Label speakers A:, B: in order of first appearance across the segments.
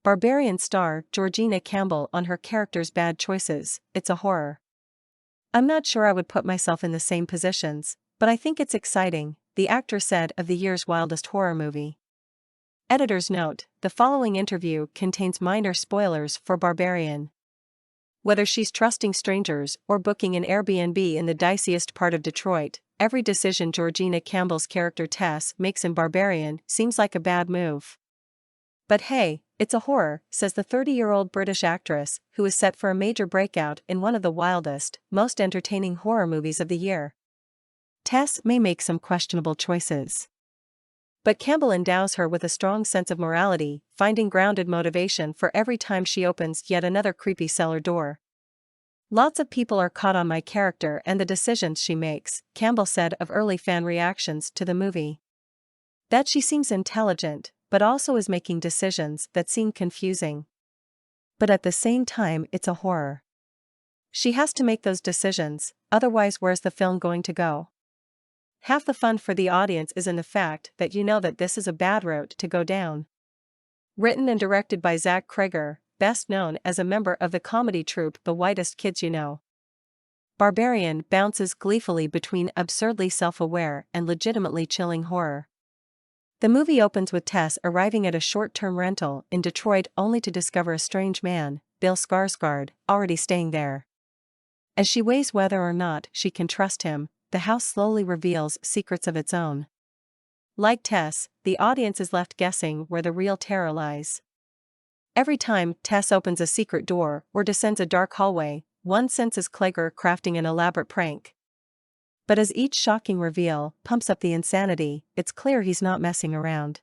A: Barbarian star Georgina Campbell on her character's bad choices. It's a horror. I'm not sure I would put myself in the same positions, but I think it's exciting, the actor said of the year's wildest horror movie. Editor's note: the following interview contains minor spoilers for Barbarian. Whether she's trusting strangers or booking an Airbnb in the diciest part of Detroit, every decision Georgina Campbell's character Tess makes in Barbarian seems like a bad move. But hey, it's a horror, says the 30-year-old British actress, who is set for a major breakout in one of the wildest, most entertaining horror movies of the year. Tess may make some questionable choices, but Campbell endows her with a strong sense of morality, finding grounded motivation for every time she opens yet another creepy cellar door. Lots of people are caught on my character and the decisions she makes, Campbell said of early fan reactions to the movie. That she seems intelligent, but also is making decisions that seem confusing. But at the same time, it's a horror. She has to make those decisions, otherwise where's the film going to go? Half the fun for the audience is in the fact that you know that this is a bad route to go down. Written and directed by Zach Cregger, best known as a member of the comedy troupe The Whitest Kids You Know. Barbarian bounces gleefully between absurdly self-aware and legitimately chilling horror. The movie opens with Tess arriving at a short-term rental in Detroit only to discover a strange man, Bill Skarsgård, already staying there. As she weighs whether or not she can trust him, the house slowly reveals secrets of its own. Like Tess, the audience is left guessing where the real terror lies. Every time Tess opens a secret door or descends a dark hallway, one senses Clegger crafting an elaborate prank. But as each shocking reveal pumps up the insanity, it's clear he's not messing around.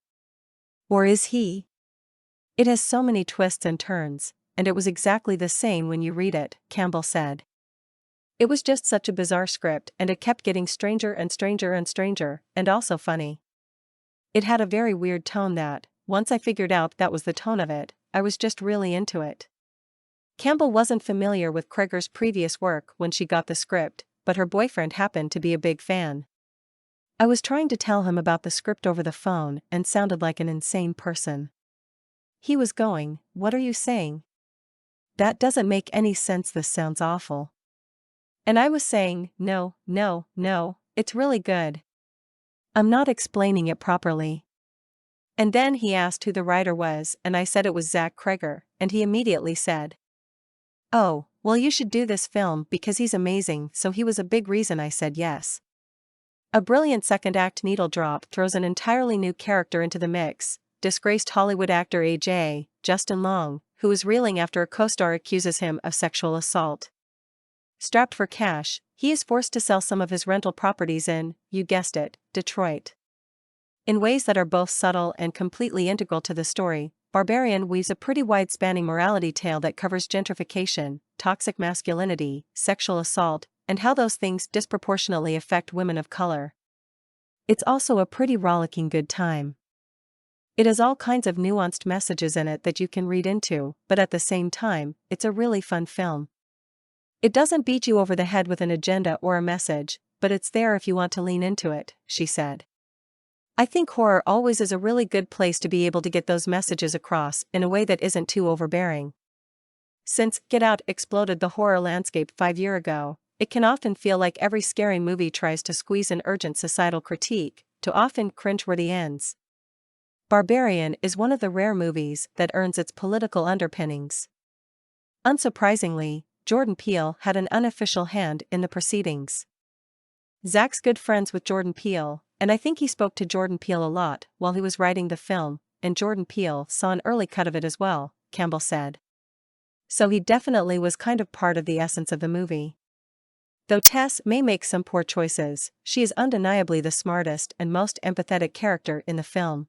A: Or is he? It has so many twists and turns, and it was exactly the same when you read it, Campbell said. It was just such a bizarre script and it kept getting stranger and stranger and stranger, and also funny. It had a very weird tone that, once I figured out that was the tone of it, I was just really into it. Campbell wasn't familiar with Cregger's previous work when she got the script, but her boyfriend happened to be a big fan. I was trying to tell him about the script over the phone and sounded like an insane person. He was going, "What are you saying? That doesn't make any sense, this sounds awful." And I was saying, "No, no, no, it's really good. I'm not explaining it properly." And then he asked who the writer was and I said it was Zach Cregger, and he immediately said, "Oh, well you should do this film because he's amazing," so he was a big reason I said yes. A brilliant second-act needle drop throws an entirely new character into the mix, disgraced Hollywood actor A.J. Justin Long, who is reeling after a co-star accuses him of sexual assault. Strapped for cash, he is forced to sell some of his rental properties in, you guessed it, Detroit. In ways that are both subtle and completely integral to the story, Barbarian weaves a pretty wide-spanning morality tale that covers gentrification, toxic masculinity, sexual assault, and how those things disproportionately affect women of color. It's also a pretty rollicking good time. It has all kinds of nuanced messages in it that you can read into, but at the same time, it's a really fun film. It doesn't beat you over the head with an agenda or a message, but it's there if you want to lean into it, she said. I think horror always is a really good place to be able to get those messages across in a way that isn't too overbearing. Since Get Out exploded the horror landscape 5 years ago, it can often feel like every scary movie tries to squeeze an urgent societal critique, to often cringeworthy ends. Barbarian is one of the rare movies that earns its political underpinnings. Unsurprisingly, Jordan Peele had an unofficial hand in the proceedings. Zach's good friends with Jordan Peele, and I think he spoke to Jordan Peele a lot while he was writing the film, and Jordan Peele saw an early cut of it as well, Campbell said. So he definitely was kind of part of the essence of the movie. Though Tess may make some poor choices, she is undeniably the smartest and most empathetic character in the film.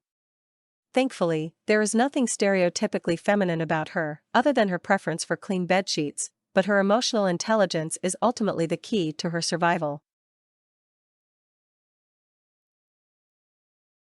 A: Thankfully, there is nothing stereotypically feminine about her, other than her preference for clean bedsheets, but her emotional intelligence is ultimately the key to her survival.